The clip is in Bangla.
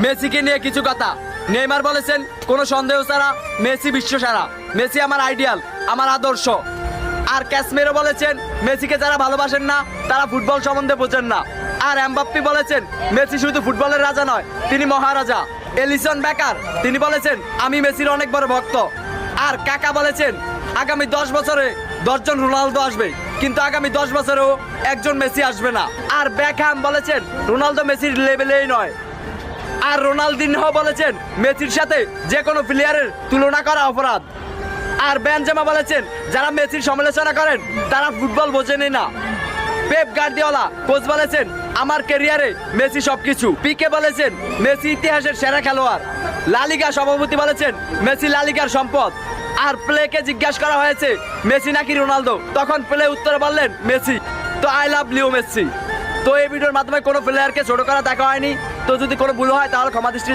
মেসিকে নিয়ে কিছু কথা। নেইমার বলেছেন কোনো সন্দেহ ছাড়া মেসি বিশ্ব সেরা, মেসি আমার আইডিয়াল, আমার আদর্শ। আর ক্যাসমেরো বলেছেন মেসিকে যারা ভালোবাসেন না তারা ফুটবল সম্বন্ধে বোঝেন না। আর এমবাপ্পে বলেছেন মেসি শুধু ফুটবলের রাজা নয়, তিনি মহারাজা। এলিসন বেকার তিনি বলেছেন আমি মেসির অনেক বড় ভক্ত। আর কাকা বলেছেন আগামী 10 বছরে 10 জন রোনালদো আসবে, কিন্তু আগামী 10 বছরেও একজন মেসি আসবে না। আর বেকহ্যাম বলেছেন রোনালদো মেসির লেভেলেই নয়। আর রোনালদিনহো বলেছেন মেসির সাথে যে কোনো প্লেয়ারের তুলনা করা অপরাধ। আর বেনজেমা বলেছেন যারা মেসির সমালোচনা করেন তারা ফুটবল বোঝেনই না। পেপ গার্দিওলা কোচ বলেছেন আমার ক্যারিয়ারে মেসি সবকিছু। পিকে বলেছেন মেসি ইতিহাসের সেরা খেলোয়াড়। লা লিগা সভাপতি বলেছেন মেসি লা লিগার সম্পদ। আর প্লেকে জিজ্ঞাসা করা হয়েছে মেসি নাকি রোনালদো, তখন প্লে উত্তরে বললেন মেসি। তো আই লাভ লিও মেসি। তো এই ভিডিওর মাধ্যমে কোনো প্লেয়ারকে ছোট করা দেখা হয়নি, তো যদি কোনো ভুল হয় তাহলে ক্ষমা দৃষ্টি